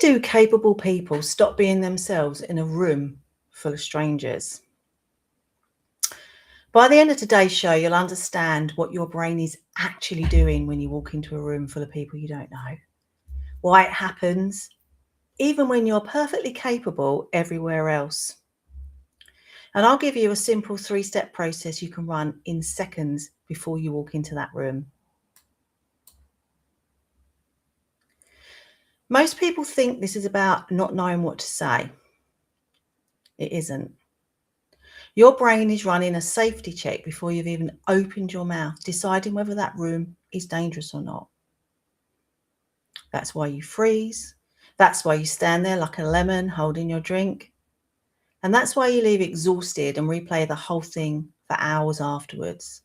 do capable people stop being themselves in a room full of strangers? By the end of today's show, you'll understand what your brain is actually doing when you walk into a room full of people you don't know, why it happens, even when you're perfectly capable everywhere else. And I'll give you a simple 3-step process you can run in seconds before you walk into that room. Most people think this is about not knowing what to say. It isn't. Your brain is running a safety check before you've even opened your mouth, deciding whether that room is dangerous or not. That's why you freeze. That's why you stand there like a lemon holding your drink. And that's why you leave exhausted and replay the whole thing for hours afterwards.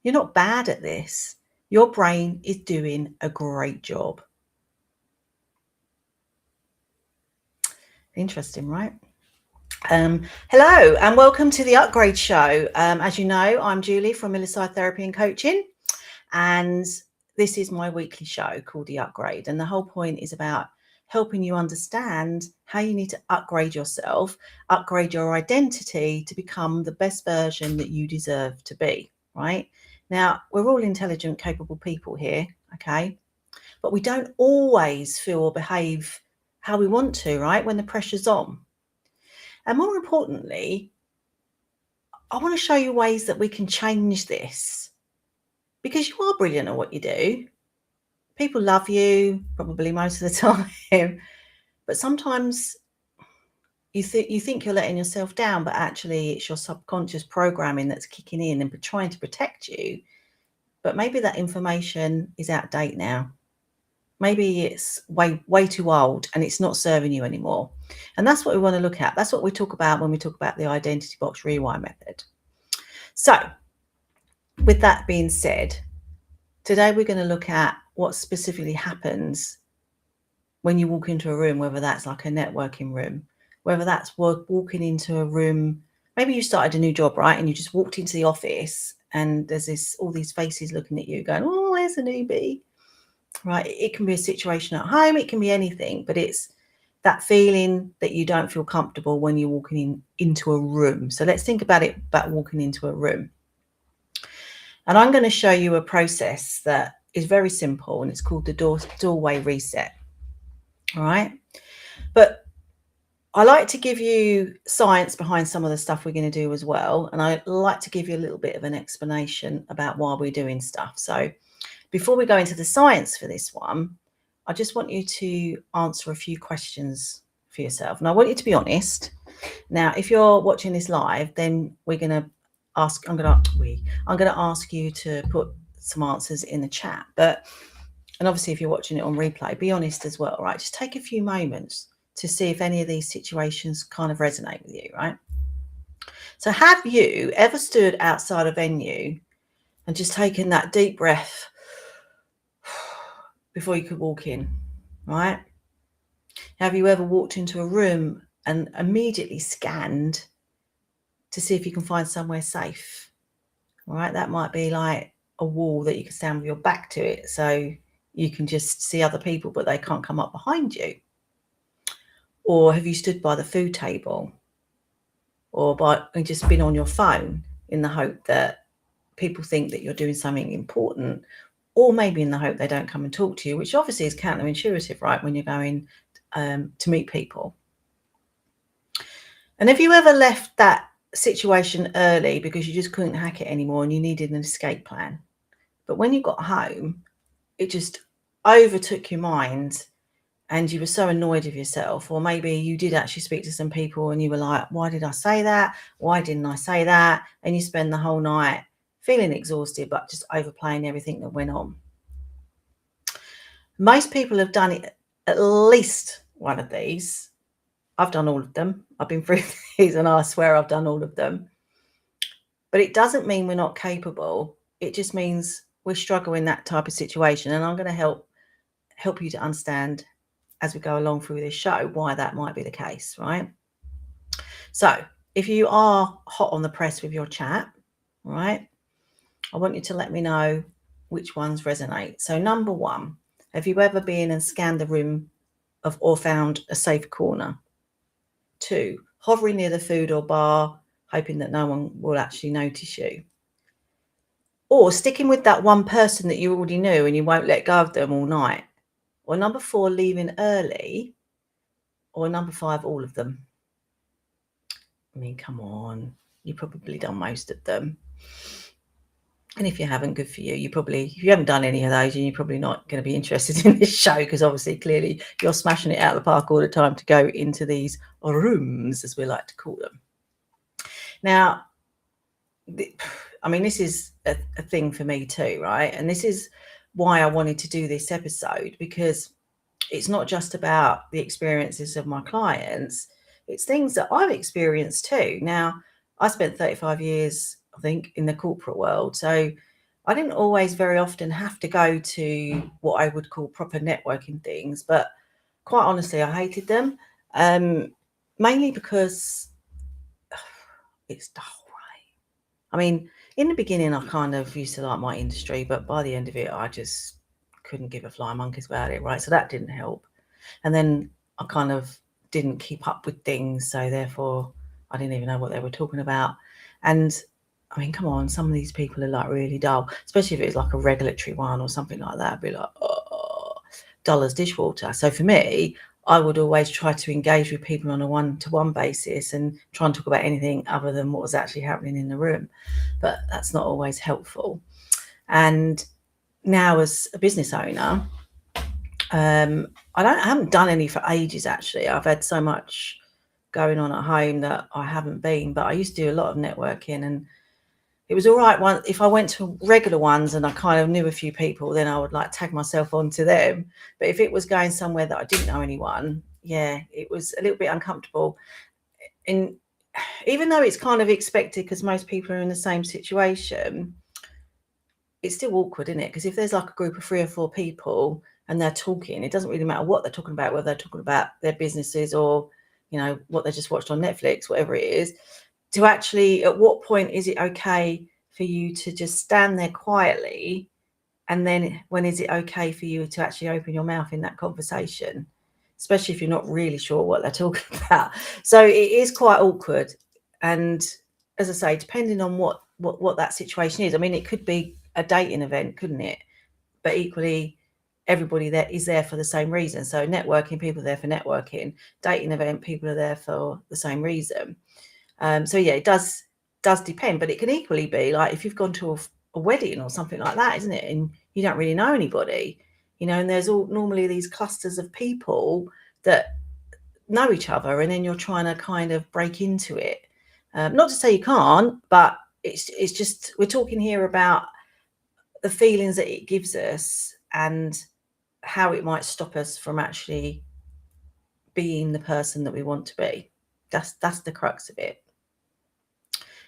You're not bad at this. Your brain is doing a great job. Interesting, right? Hello and welcome to the Upgrade Show. As you know, I'm Julie from Milliside Therapy and Coaching, and this is my weekly show called The Upgrade. And the whole point is about helping you understand how you need to upgrade yourself, upgrade your identity to become the best version that you deserve to be, right? Now, we're all intelligent, capable people here, okay? But we don't always feel or behave how we want to, right? When the pressure's on. And more importantly, I want to show you ways that we can change this, because you are brilliant at what you do. People love you probably most of the time, but sometimes you think you're letting yourself down, but actually it's your subconscious programming that's kicking in and trying to protect you. But maybe that information is out of date now. Maybe it's way too old and it's not serving you anymore. And that's what we want to look at. That's what we talk about when we talk about the identity box rewind method. So with that being said, today we're going to look at what specifically happens when you walk into a room, whether that's like a networking room, whether that's walking into a room. Maybe you started a new job, right? And you just walked into the office and there's all these faces looking at you going, oh, there's a newbie. Right, it can be a situation at home, it can be anything, but it's that feeling that you don't feel comfortable when you're walking into a room. So let's think about it, about walking into a room. And I'm going to show you a process that is very simple, and it's called the doorway reset. All right, but I like to give you science behind some of the stuff we're going to do as well, and I like to give you a little bit of an explanation about why we're doing stuff. So before we go into the science for this one, I just want you to answer a few questions for yourself. And I want you to be honest. Now, if you're watching this live, then I'm going to ask you to put some answers in the chat. And obviously, if you're watching it on replay, be honest as well, right? Just take a few moments to see if any of these situations kind of resonate with you, right? So have you ever stood outside a venue and just taken that deep breath before you could walk in, right? Have you ever walked into a room and immediately scanned to see if you can find somewhere safe, right? That might be like a wall that you can stand with your back to it so you can just see other people, but they can't come up behind you. Or have you stood by the food table or just been on your phone in the hope that people think that you're doing something important, or maybe in the hope they don't come and talk to you, which obviously is counterintuitive, right, when you're going to meet people. And have you ever left that situation early because you just couldn't hack it anymore and you needed an escape plan? But when you got home, it just overtook your mind and you were so annoyed with yourself. Or maybe you did actually speak to some people and you were like, why did I say that? Why didn't I say that? And you spend the whole night feeling exhausted, but just overplaying everything that went on. Most people have done it, at least one of these. I've done all of them. I've been through these and I swear I've done all of them. But it doesn't mean we're not capable. It just means we're struggling in that type of situation. And I'm going to help you to understand as we go along through this show why that might be the case, right? So if you are hot on the press with your chat, right, I want you to let me know which ones resonate. So number one, have you ever been and scanned the room or found a safe corner. 2, hovering near the food or bar, hoping that no one will actually notice you. Or sticking with that one person that you already knew and you won't let go of them all night. Or number 4, leaving early. Or number 5, all of them. I mean, come on, you've probably done most of them. And if you haven't, good for you. If you haven't done any of those, you're probably not going to be interested in this show, because obviously, clearly, you're smashing it out of the park all the time to go into these rooms, as we like to call them. Now, I mean, this is a thing for me too, right? And this is why I wanted to do this episode, because it's not just about the experiences of my clients, it's things that I've experienced too. Now, I spent 35 years, I think, in the corporate world. So I didn't always very often have to go to what I would call proper networking things. But quite honestly, I hated them, mainly because it's dull, right? I mean, in the beginning, I kind of used to like my industry, but by the end of it, I just couldn't give a flying monkeys about it, right? So that didn't help. And then I kind of didn't keep up with things, so therefore I didn't even know what they were talking about. And I mean, come on, some of these people are like really dull, especially if it's like a regulatory one or something like that. I'd be like, oh, dull as dishwater. So for me, I would always try to engage with people on a one-to-one basis and try and talk about anything other than what was actually happening in the room. But that's not always helpful. And now, as a business owner, I haven't done any for ages, actually. I've had so much going on at home that I haven't been, but I used to do a lot of networking, and it was all right if I went to regular ones and I kind of knew a few people, then I would like tag myself onto them. But if it was going somewhere that I didn't know anyone, yeah, it was a little bit uncomfortable. And even though it's kind of expected because most people are in the same situation, it's still awkward, isn't it? Because if there's like a group of 3 or 4 people and they're talking, it doesn't really matter what they're talking about, whether they're talking about their businesses or, you know, what they just watched on Netflix, whatever it is. To actually, at what point is it okay for you to just stand there quietly? And then when is it okay for you to actually open your mouth in that conversation, especially if you're not really sure what they're talking about? So it is quite awkward. And as I say, depending on what that situation is, I mean, it could be a dating event, couldn't it? But equally, everybody there is there for the same reason. So networking, people are there for networking. Dating event, people are there for the same reason. So yeah, it does depend, but it can equally be like if you've gone to a wedding or something like that, isn't it? And you don't really know anybody, you know, and there's normally these clusters of people that know each other, and then you're trying to kind of break into it. Not to say you can't, but it's just, we're talking here about the feelings that it gives us and how it might stop us from actually being the person that we want to be. That's the crux of it.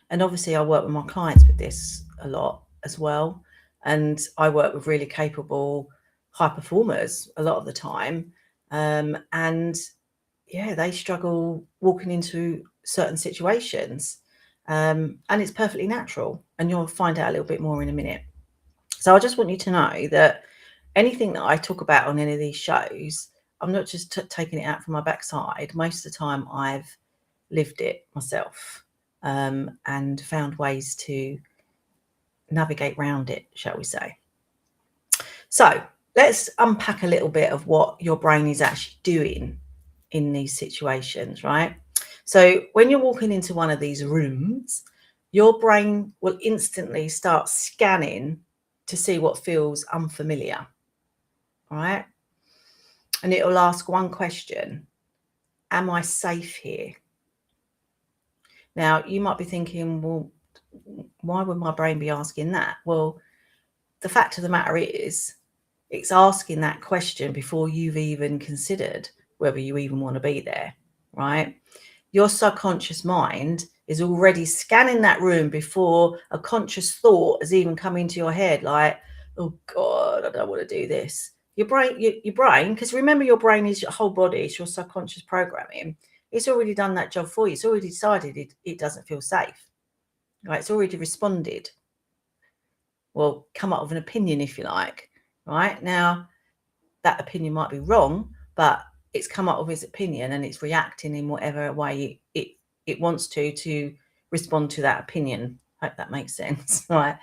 And obviously I work with my clients with this a lot as well. And I work with really capable high performers a lot of the time. And yeah, they struggle walking into certain situations. And it's perfectly natural. And you'll find out a little bit more in a minute. So I just want you to know that anything that I talk about on any of these shows, I'm not just taking it out from my backside. Most of the time I've lived it myself, and found ways to navigate around it, shall we say. So let's unpack a little bit of what your brain is actually doing in these situations, right? So when you're walking into one of these rooms, your brain will instantly start scanning to see what feels unfamiliar, right? And it will ask one question: am I safe here? Now, you might be thinking, well, why would my brain be asking that? Well, the fact of the matter is, it's asking that question before you've even considered whether you even want to be there, right? Your subconscious mind is already scanning that room before a conscious thought has even come into your head, like, oh God, I don't want to do this. Your brain, because remember, your brain is your whole body, it's your subconscious programming. It's already done that job for you. It's already decided it doesn't feel safe, right? It's already responded. Well, come up with an opinion, if you like, right? Now, that opinion might be wrong, but it's come up with its opinion and it's reacting in whatever way it wants to respond to that opinion. Hope that makes sense. Right.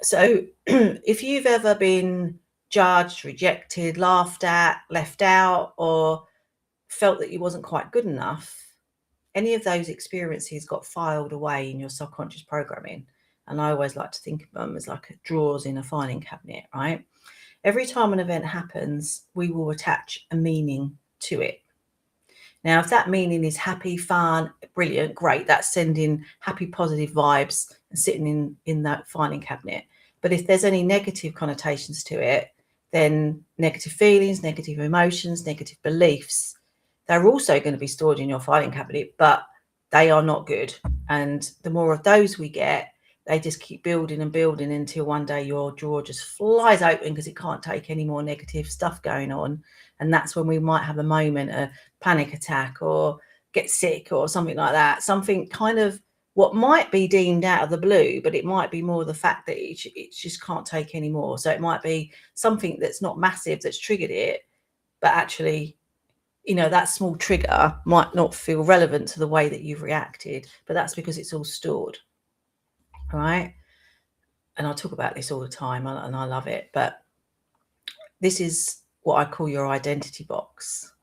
So if you've ever been judged, rejected, laughed at, left out, or felt that you wasn't quite good enough, any of those experiences got filed away in your subconscious programming. And I always like to think of them as like drawers in a filing cabinet, right? Every time an event happens, we will attach a meaning to it. Now, if that meaning is happy, fun, brilliant, great, that's sending happy, positive vibes and sitting in that filing cabinet. But if there's any negative connotations to it, then negative feelings, negative emotions, negative beliefs, they're also going to be stored in your filing cabinet, but they are not good. And the more of those we get, they just keep building and building until one day your drawer just flies open because it can't take any more negative stuff going on. And that's when we might have a moment, a panic attack or get sick or something like that. Something kind of what might be deemed out of the blue, but it might be more the fact that it just can't take any more. So it might be something that's not massive that's triggered it, but actually, you know, that small trigger might not feel relevant to the way that you've reacted, but that's because it's all stored. All right. And I talk about this all the time and I love it. But this is what I call your identity box,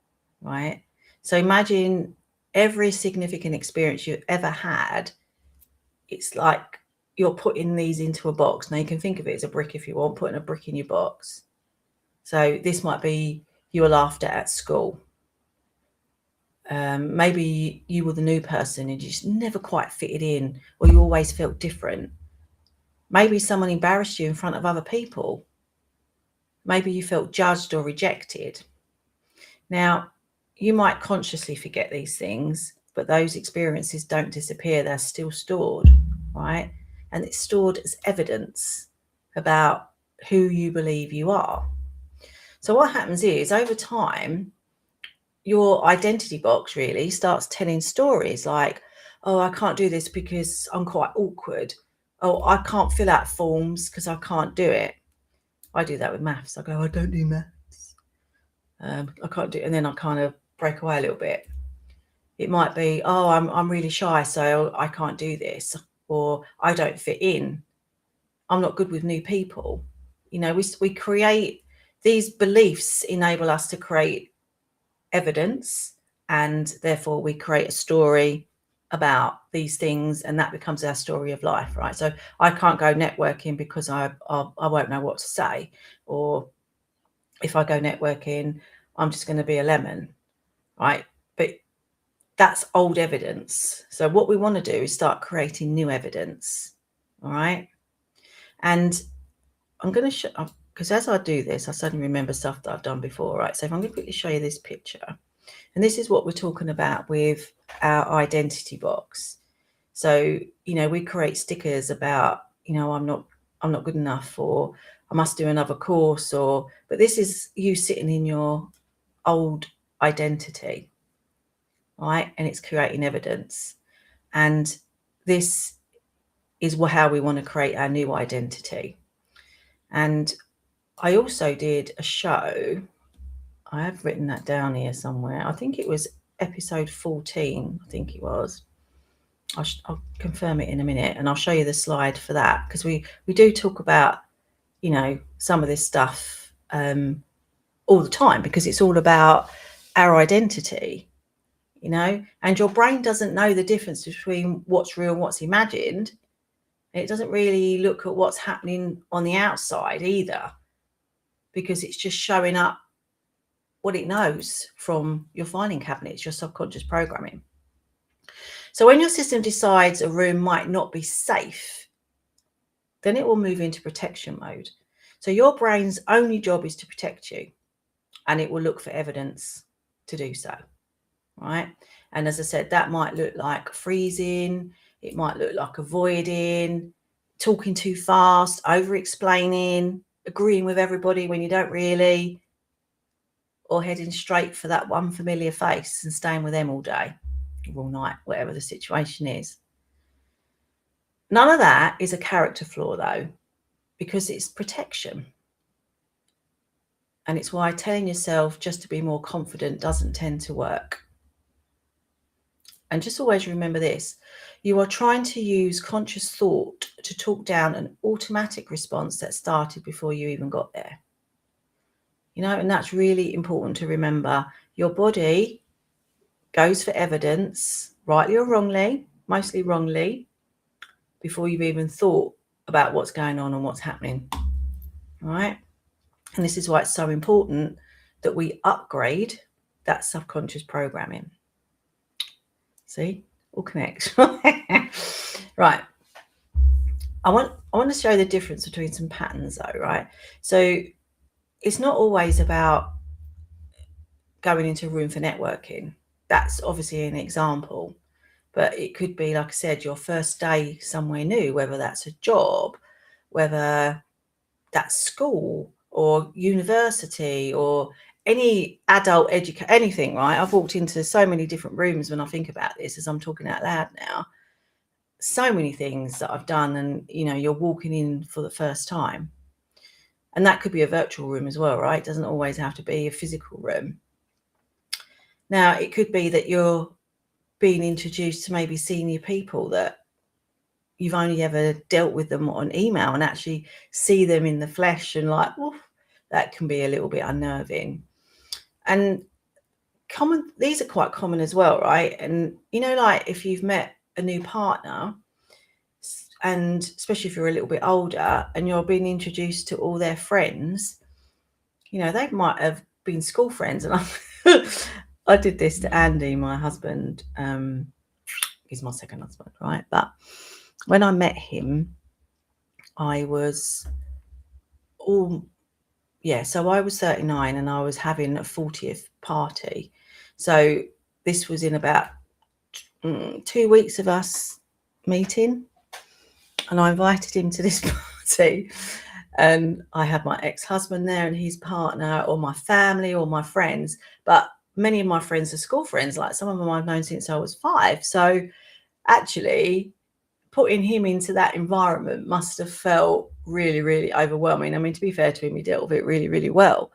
right? So imagine every significant experience you've ever had. It's like you're putting these into a box. Now you can think of it as a brick if you want, putting a brick in your box. So this might be you were laughed at school. Maybe you were the new person and you just never quite fitted in, or you always felt different. Maybe someone embarrassed you in front of other people. Maybe you felt judged or rejected. Now, you might consciously forget these things, but those experiences don't disappear. They're still stored, right? And it's stored as evidence about who you believe you are. So what happens is over time, your identity box really starts telling stories like, oh, I can't do this because I'm quite awkward. Oh, I can't fill out forms because I can't do it. I do that with maths. I go, I don't do maths. I can't do it. And then I kind of break away a little bit. It might be, oh, I'm really shy, so I can't do this. Or I don't fit in. I'm not good with new people. You know, we create these beliefs, enable us to create evidence, and therefore we create a story about these things, and that becomes our story of life, right? So I can't go networking because I won't know what to say, or if I go networking, I'm just going to be a lemon, right? But that's old evidence. So what we want to do is start creating new evidence, all right? And I'm going to show, because as I do this, I suddenly remember stuff that I've done before, right? So if I'm going to quickly show you this picture, and this is what we're talking about with our identity box. So, you know, we create stickers about, you know, I'm not good enough, or I must do another course, or, but this is you sitting in your old identity, right? And it's creating evidence. And this is how we want to create our new identity. And I also did a show. I have written that down here somewhere. I think it was episode 14. I think it was. I'll confirm it in a minute, and I'll show you the slide for that, because we do talk about, you know, some of this stuff all the time, because it's all about our identity, you know, and your brain doesn't know the difference between what's real and what's imagined. It doesn't really look at what's happening on the outside either, because it's just showing up what it knows from your filing cabinets, your subconscious programming. So when your system decides a room might not be safe, then it will move into protection mode. So your brain's only job is to protect you, and it will look for evidence to do so, right? And as I said, that might look like freezing, it might look like avoiding, talking too fast, over-explaining, agreeing with everybody when you don't really, or heading straight for that one familiar face and staying with them all day or all night, whatever the situation is. None of that is a character flaw, though, because it's protection. And it's why telling yourself just to be more confident doesn't tend to work. And just always remember this: you are trying to use conscious thought to talk down an automatic response that started before you even got there. And that's really important to remember. Your body goes for evidence, rightly or wrongly, mostly wrongly, before you've even thought about what's going on and what's happening. All right. And this is why it's so important that we upgrade that subconscious programming. See, all connects. Right. I want to show the difference between some patterns though, right? So it's not always about going into a room for networking. That's obviously an example. But it could be, like I said, your first day somewhere new, whether that's a job, whether that's school or university or any adult education, anything, right? I've walked into so many different rooms when I think about this as I'm talking out loud now. So many things that I've done, and you're walking in for the first time. And that could be a virtual room as well, right? It doesn't always have to be a physical room. Now, it could be that you're being introduced to maybe senior people that you've only ever dealt with them on email, and actually see them in the flesh and like, oof, that can be a little bit unnerving. And these are quite common as well, right? And like if you've met a new partner, and especially if you're a little bit older and you're being introduced to all their friends, they might have been school friends. And I did this to Andy, my husband. He's my second husband, right? But when I met him, I was so I was 39 and I was having a 40th party. So this was in about 2 weeks of us meeting, and I invited him to this party, and I had my ex-husband there and his partner, or my family, or my friends. But many of my friends are school friends, like some of them I've known since I was 5. So actually putting him into that environment must have felt really, really overwhelming. I mean, to be fair to him, he dealt with it really, really well.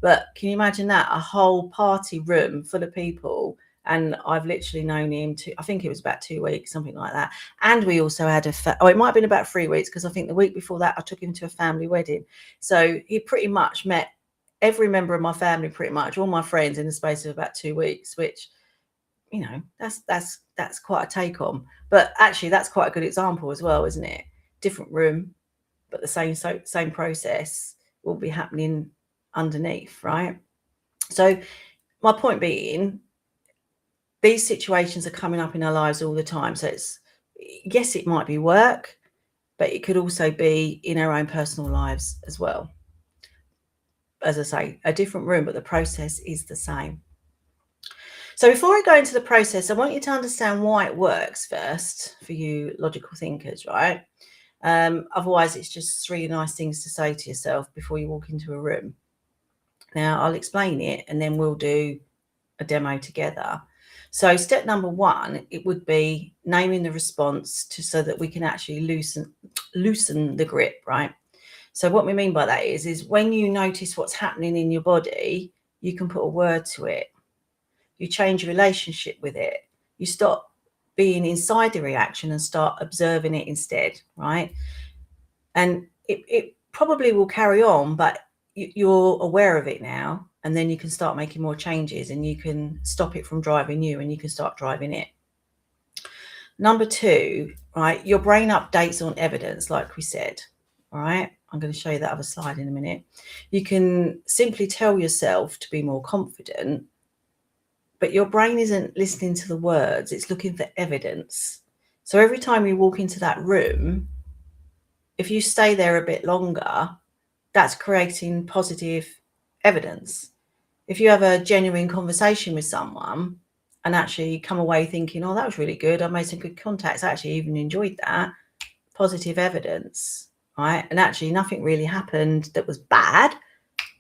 But can you imagine that? A whole party room full of people. And I've literally known him I think it was about 2 weeks, something like that. And we also had it might have been about 3 weeks, because I think the week before that I took him to a family wedding. So he pretty much met every member of my family, pretty much all my friends, in the space of about 2 weeks, which, that's quite a take on. But actually that's quite a good example as well, isn't it? Different room, but the same process will be happening underneath, right? So my point being, these situations are coming up in our lives all the time. So yes, it might be work, but it could also be in our own personal lives as well. As I say, a different room, but the process is the same. So before I go into the process, I want you to understand why it works first, for you logical thinkers, right? Otherwise, it's just 3 nice things to say to yourself before you walk into a room. Now, I'll explain it, and then we'll do a demo together. So step number 1, it would be naming the response so that we can actually loosen the grip, right? So what we mean by that is when you notice what's happening in your body, you can put a word to it. You change your relationship with it. You stop being inside the reaction and start observing it instead, right? And it probably will carry on, but you're aware of it now, and then you can start making more changes, and you can stop it from driving you, and you can start driving it. Number 2, right, your brain updates on evidence, like we said. All right, I'm going to show you that other slide in a minute. You can simply tell yourself to be more confident, but your brain isn't listening to the words, it's looking for evidence. So every time you walk into that room, if you stay there a bit longer, that's creating positive evidence. If you have a genuine conversation with someone and actually come away thinking, oh, that was really good, I made some good contacts, I actually even enjoyed that, positive evidence, right? And actually nothing really happened that was bad,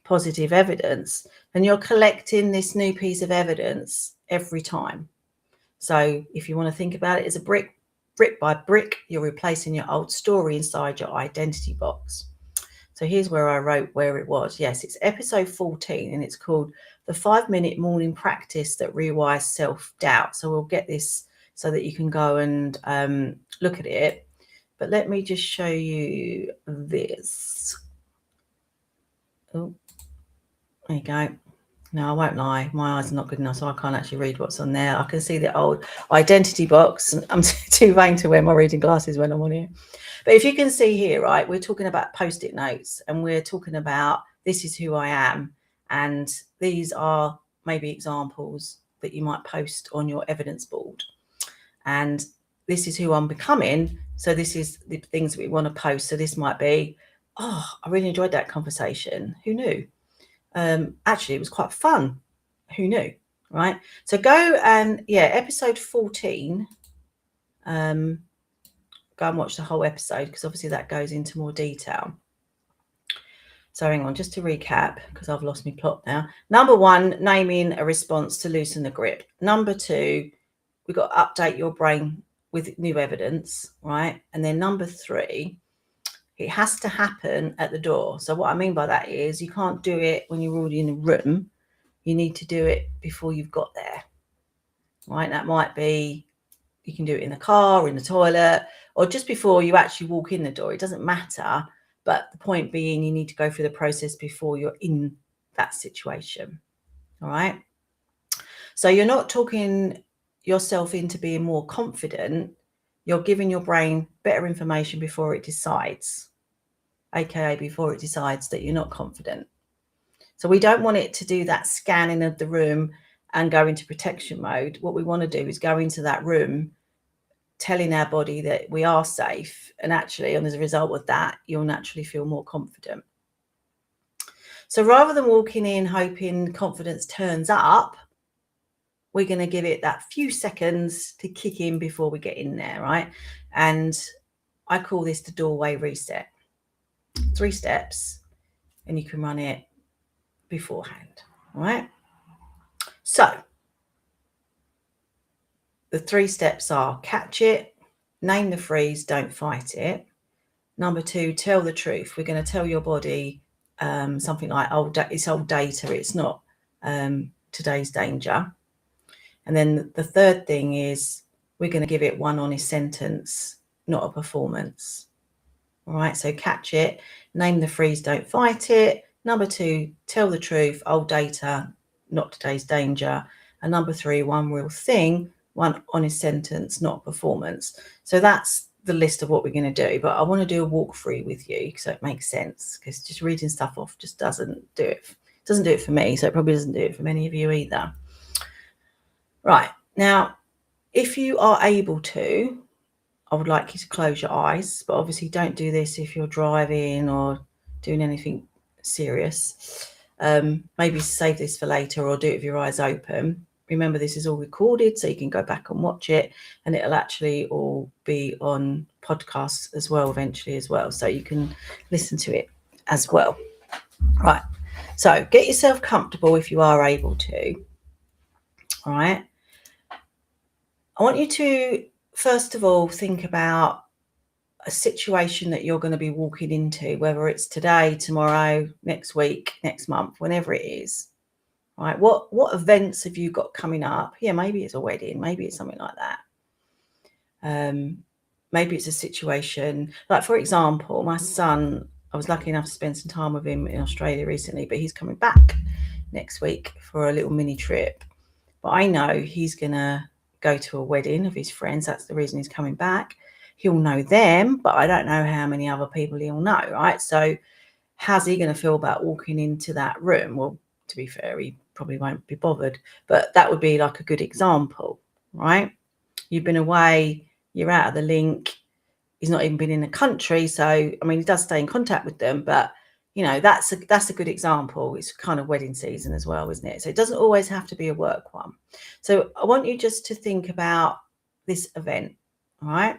positive evidence. And you're collecting this new piece of evidence every time. So if you want to think about it as a brick by brick, you're replacing your old story inside your identity box. So here's where I wrote where it was. Yes, it's episode 14 and it's called The 5-Minute Morning Practice That Rewires Self-Doubt. So we'll get this so that you can go and look at it. But let me just show you this. Oh, there you go. No, I won't lie. My eyes are not good enough, so I can't actually read what's on there. I can see the old identity box. I'm too vain to wear my reading glasses when I'm on here. But if you can see here, right, we're talking about Post-it notes and we're talking about this is who I am. And these are maybe examples that you might post on your evidence board. And this is who I'm becoming. So this is the things that we want to post. So this might be, oh, I really enjoyed that conversation. Who knew? Actually, it was quite fun. Who knew? Right. So go and episode 14. Go and watch the whole episode because obviously that goes into more detail. So hang on, just to recap, because I've lost my plot now. Number 1, naming a response to loosen the grip. Number 2, we've got to update your brain with new evidence, right? And then number 3, it has to happen at the door. So what I mean by that is you can't do it when you're already in the room. You need to do it before you've got there, right? That might be, you can do it in the car, in the toilet, or just before you actually walk in the door. It doesn't matter. But the point being, you need to go through the process before you're in that situation. All right. So you're not talking yourself into being more confident. You're giving your brain better information before it decides, aka before it decides that you're not confident. So we don't want it to do that scanning of the room and go into protection mode. What we want to do is go into that room telling our body that we are safe, and actually, and as a result of that, you'll naturally feel more confident. So rather than walking in hoping confidence turns up, we're going to give it that few seconds to kick in before we get in there, right? And I call this the doorway reset. 3 steps, and you can run it beforehand, all right? So the 3 steps are: catch it, name the freeze, don't fight it. Number 2, tell the truth. We're going to tell your body something like, oh, it's old data. It's not today's danger. And then the 3rd thing is we're going to give it one honest sentence, not a performance. All right. So catch it, name the freeze, don't fight it. Number 2, tell the truth, old data, not today's danger. And number 3, one real thing, one honest sentence, not performance. So that's the list of what we're going to do, but I want to do a walkthrough with you so it makes sense, because just reading stuff off just doesn't do it for me, so it probably doesn't do it for many of you either. Right, now if you are able to, I would like you to close your eyes, but obviously don't do this if you're driving or doing anything serious. Maybe save this for later or do it with your eyes open. Remember, this is all recorded, so you can go back and watch it, and it'll actually all be on podcasts as well eventually as well, so you can listen to it as well. Right, so get yourself comfortable if you are able to. All right, I want you to first of all think about a situation that you're going to be walking into, whether it's today, tomorrow, next week, next month, whenever it is. Right, what events have you got coming up? Yeah, maybe it's a wedding, maybe it's something like that. Maybe it's a situation like, for example, my son, I was lucky enough to spend some time with him in Australia recently, but he's coming back next week for a little mini trip. But I know he's gonna go to a wedding of his friends. That's the reason he's coming back. He'll know them, but I don't know how many other people he'll know, right? So how's he going to feel about walking into that room? Well, to be fair, he probably won't be bothered, but that would be like a good example, right? You've been away, you're out of the link, he's not even been in the country, so I mean, he does stay in contact with them, but you know, that's a good example. It's kind of wedding season as well, isn't it? So it doesn't always have to be a work one. So I want you just to think about this event, all right?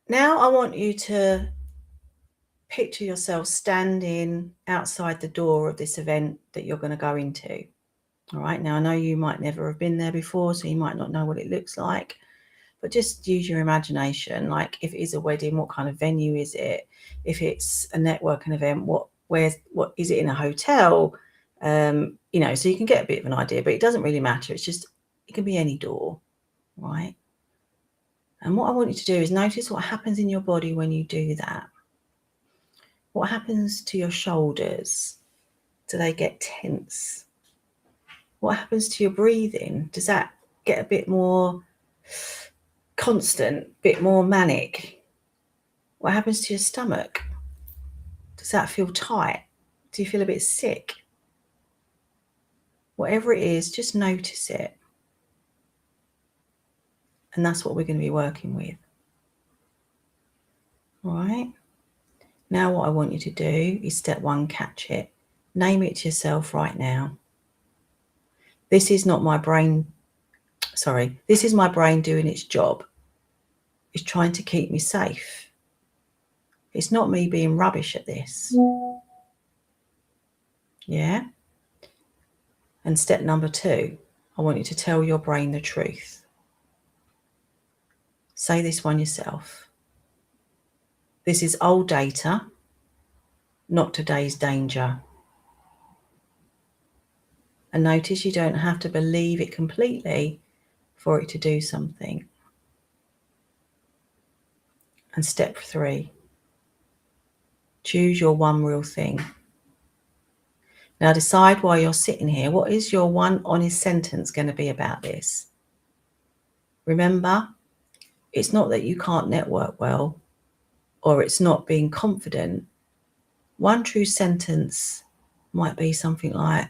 Now I want you to picture yourself standing outside the door of this event that you're going to go into. All right. Now, I know you might never have been there before, so you might not know what it looks like. but just use your imagination. Like, if it is a wedding, what kind of venue is it? If it's a networking event, what is it in a hotel? You know, so you can get a bit of an idea, but it doesn't really matter. It's just, it can be any door, right? And what I want you to do is notice what happens in your body when you do that. What happens to your shoulders? Do they get tense? What happens to your breathing? Does that get a bit more constant, bit more manic? What happens to your stomach? Does that feel tight? Do you feel a bit sick? Whatever it is, just notice it. And that's what we're going to be working with. All right. Now what I want you to do is step 1, catch it. Name it to yourself right now. This is not my brain. Sorry, this is my brain doing its job. It's trying to keep me safe. It's not me being rubbish at this. Yeah? And step number 2, I want you to tell your brain the truth. Say this one yourself. This is old data, not today's danger. And notice you don't have to believe it completely for it to do something. And step 3, choose your one real thing. Now decide while you're sitting here, what is your one honest sentence going to be about this? Remember, it's not that you can't network well, or it's not being confident. One true sentence might be something like,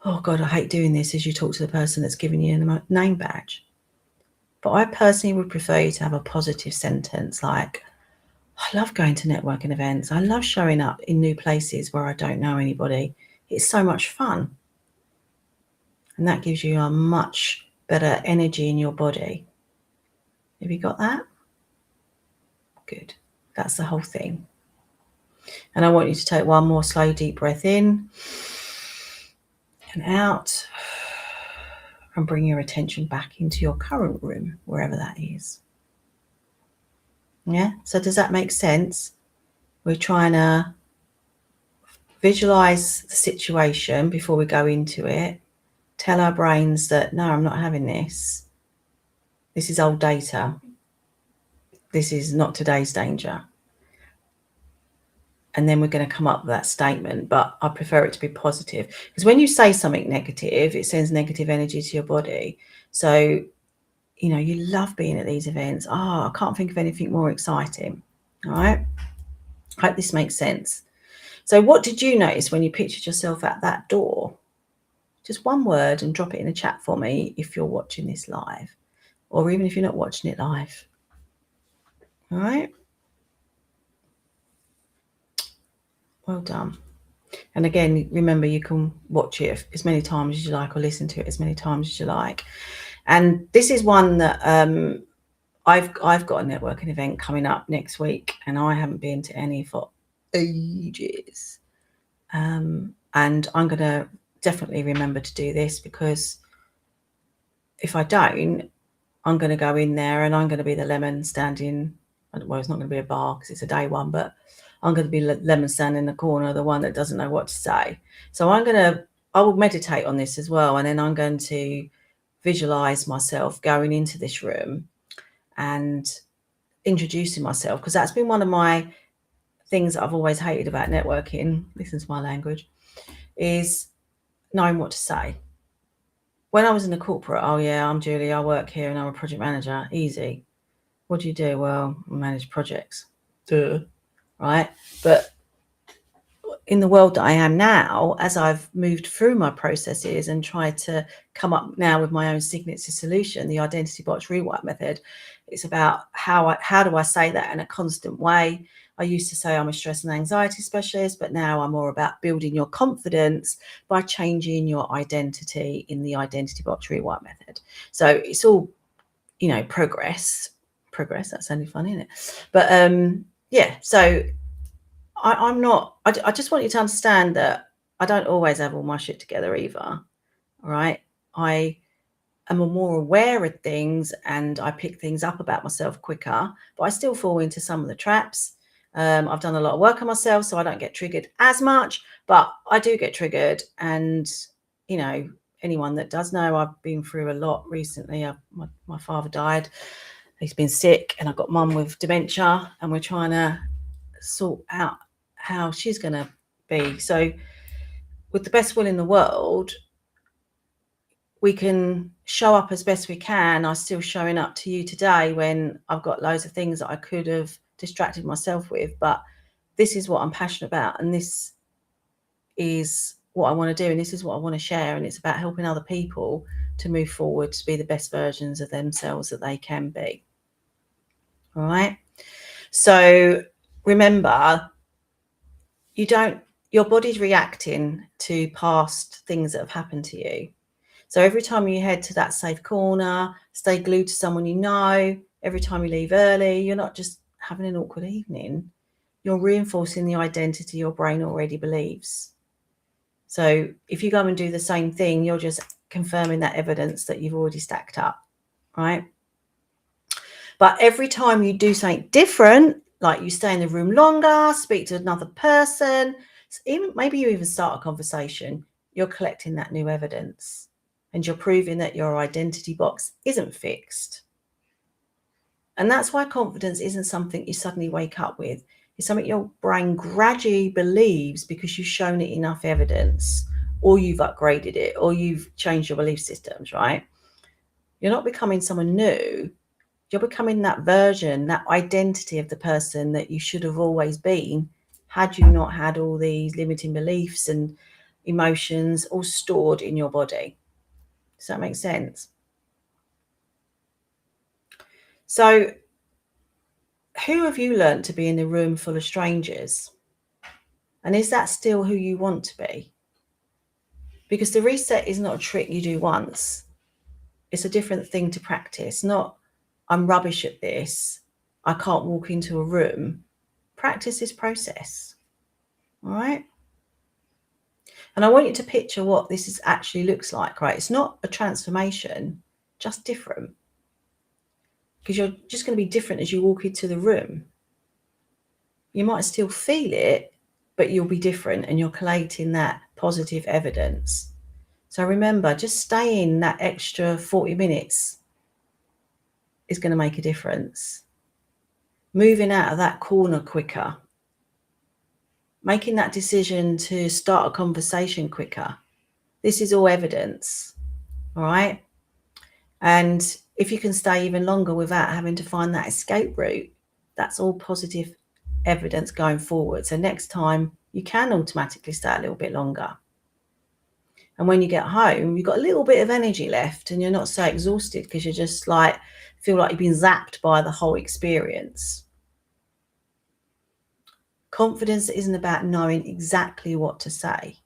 oh God, I hate doing this, as you talk to the person that's giving you a name badge. But I personally would prefer you to have a positive sentence like, I love going to networking events. I love showing up in new places where I don't know anybody. It's so much fun. And that gives you a much better energy in your body. Have you got that? Good. That's the whole thing. And I want you to take one more slow, deep breath in and out, and bring your attention back into your current room, wherever that is. Yeah? So does that make sense? We're trying to visualize the situation before we go into it. Tell our brains that, no, I'm not having this. This is old data. This is not today's danger. And then we're going to come up with that statement, but I prefer it to be positive, because when you say something negative, it sends negative energy to your body. So, you know, you love being at these events. I can't think of anything more exciting. All right. I hope this makes sense. So what did you notice when you pictured yourself at that door? Just one word, and drop it in the chat for me if you're watching this live, or even if you're not watching it live. All right. Well done. And again, remember, you can watch it as many times as you like, or listen to it as many times as you like. And this is one that I've got a networking event coming up next week, and I haven't been to any for ages. And I'm going to definitely remember to do this, because if I don't, I'm going to go in there and I'm going to be the lemon standing. Well, it's not going to be a bar because it's a day one, but I'm going to be lemon standing in the corner, the one that doesn't know what to say. So I will meditate on this as well. And then I'm going to visualize myself going into this room and introducing myself, because that's been one of my things that I've always hated about networking. Listen to my language, is knowing what to say. When I was in the corporate, oh yeah, I'm Julie, I work here and I'm a project manager. Easy. What do you do? Well, I manage projects. Duh. Right? But in the world that I am now, as I've moved through my processes and tried to come up now with my own signature solution, the identity box rewrite method, it's about how do I say that in a constant way. I used to say I'm a stress and anxiety specialist, but now I'm more about building your confidence by changing your identity in the identity box rewrite method. So it's all, you know, progress. That sounded funny, isn't it? But yeah, so I just want you to understand that I don't always have all my shit together either. All right. I am more aware of things and I pick things up about myself quicker, but I still fall into some of the traps. I've done a lot of work on myself, so I don't get triggered as much, but I do get triggered. And, you know, anyone that does know, I've been through a lot recently. My father died. He's been sick, and I've got mum with dementia, and we're trying to sort out how she's going to be. So with the best will in the world, we can show up as best we can. I'm still showing up to you today when I've got loads of things that I could have distracted myself with, but this is what I'm passionate about, and this is what I want to do, and this is what I want to share, and it's about helping other people to move forward to be the best versions of themselves that they can be. All right, so remember, your body's reacting to past things that have happened to you. So every time you head to that safe corner, stay glued to someone you know, every time you leave early, you're not just having an awkward evening, you're reinforcing the identity your brain already believes. So if you go and do the same thing, you're just confirming that evidence that you've already stacked up, right? But every time you do something different, like you stay in the room longer, speak to another person, maybe you even start a conversation, you're collecting that new evidence. And you're proving that your identity box isn't fixed. And that's why confidence isn't something you suddenly wake up with. It's something your brain gradually believes because you've shown it enough evidence, or you've upgraded it, or you've changed your belief systems, right? You're not becoming someone new. You're becoming that version, that identity of the person that you should have always been, had you not had all these limiting beliefs and emotions all stored in your body. Does that make sense? So who have you learnt to be in a room full of strangers? And is that still who you want to be? Because the reset is not a trick you do once. It's a different thing to practice. Not, I'm rubbish at this, I can't walk into a room. Practice this process. All right? And I want you to picture what this actually looks like, right? It's not a transformation, just different. Because you're just going to be different as you walk into the room. You might still feel it, but you'll be different, and you're collating that positive evidence. So remember, just staying that extra 40 minutes is going to make a difference. Moving out of that corner quicker. Making that decision to start a conversation quicker. This is all evidence, all right? And if you can stay even longer without having to find that escape route, that's all positive evidence going forward. So next time you can automatically stay a little bit longer. And when you get home, you've got a little bit of energy left and you're not so exhausted because you're just like, feel like you've been zapped by the whole experience. Confidence isn't about knowing exactly what to say.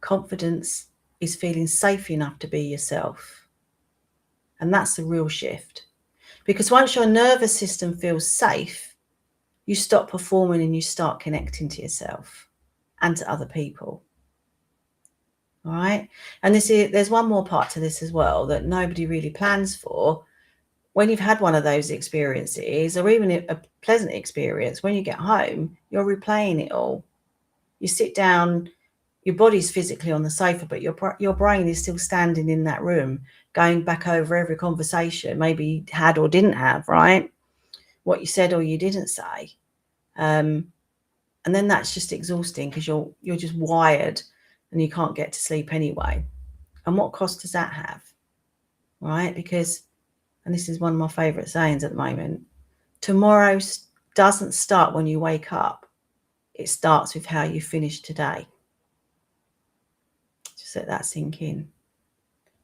Confidence is feeling safe enough to be yourself. And that's the real shift. Because once your nervous system feels safe, you stop performing and you start connecting to yourself and to other people. All right. And there's one more part to this as well that nobody really plans for. When you've had one of those experiences, or even a pleasant experience, when you get home, you're replaying it all. You sit down, your body's physically on the sofa, but your brain is still standing in that room, going back over every conversation, maybe you had or didn't have, right? What you said or you didn't say. And then that's just exhausting because you're just wired and you can't get to sleep anyway. And what cost does that have? Right? Because, and this is one of my favorite sayings at the moment, tomorrow doesn't start when you wake up. It starts with how you finish today. Just let that sink in.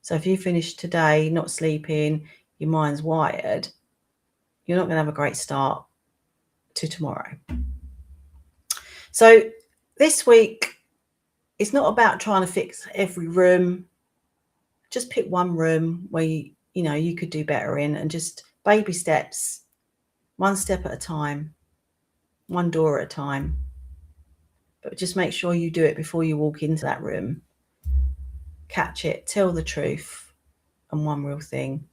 So if you finish today not sleeping, your mind's wired, you're not going to have a great start to tomorrow. So this week, it's not about trying to fix every room. Just pick one room where you could do better in, and just baby steps, one step at a time, one door at a time. But just make sure you do it before you walk into that room. Catch it, tell the truth, and one real thing.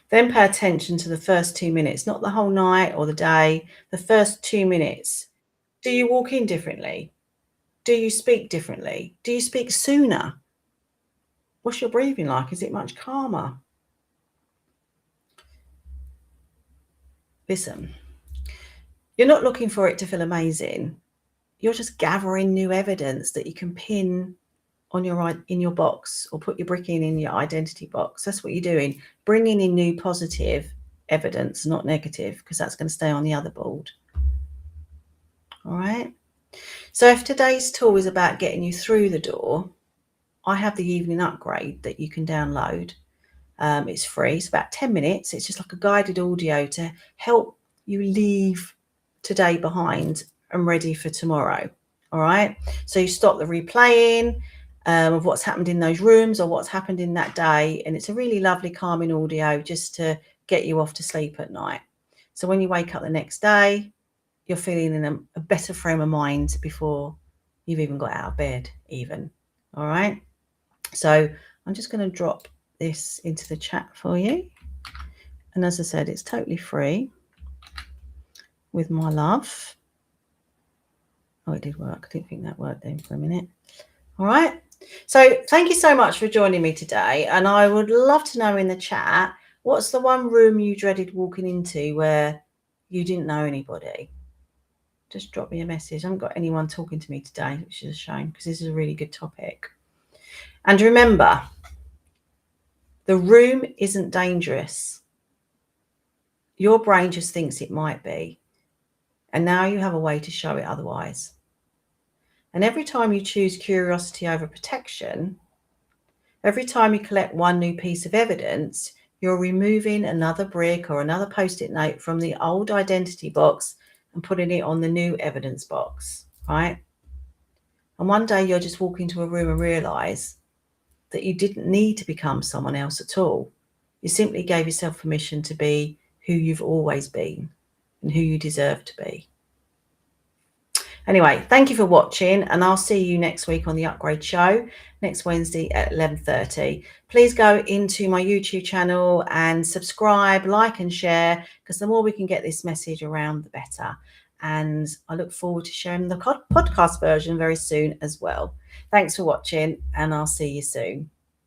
Then pay attention to the first 2 minutes, not the whole night or the day, the first 2 minutes. Do you walk in differently? Do you speak differently? Do you speak sooner? What's your breathing like? Is it much calmer? Listen, you're not looking for it to feel amazing. You're just gathering new evidence that you can pin on in your box, or put your brick in your identity box. That's what you're doing, bringing in new positive evidence, not negative, because that's going to stay on the other board. All right. So if today's tool is about getting you through the door, I have the evening upgrade that you can download. It's free. It's about 10 minutes. It's just like a guided audio to help you leave today behind and ready for tomorrow. All right. So you stop the replaying of what's happened in those rooms or what's happened in that day. And it's a really lovely calming audio just to get you off to sleep at night. So when you wake up the next day, you're feeling in a better frame of mind before you've even got out of bed even. All right. So I'm just going to drop this into the chat for you. And as I said, it's totally free. With my love. Oh, it did work. I didn't think that worked then for a minute. All right. So thank you so much for joining me today. And I would love to know in the chat, what's the one room you dreaded walking into where you didn't know anybody? Just drop me a message. I haven't got anyone talking to me today, which is a shame because this is a really good topic. And remember, the room isn't dangerous. Your brain just thinks it might be. And now you have a way to show it otherwise. And every time you choose curiosity over protection, every time you collect one new piece of evidence, you're removing another brick or another post-it note from the old identity box and putting it on the new evidence box, right? And one day you'll just walk into a room and realize that you didn't need to become someone else at all. You simply gave yourself permission to be who you've always been and who you deserve to be. Anyway, thank you for watching, and I'll see you next week on the Upgrade Show, next Wednesday at 11:30. Please go into my YouTube channel and subscribe, like and share, because the more we can get this message around, the better. And I look forward to sharing the podcast version very soon as well. Thanks for watching, and I'll see you soon.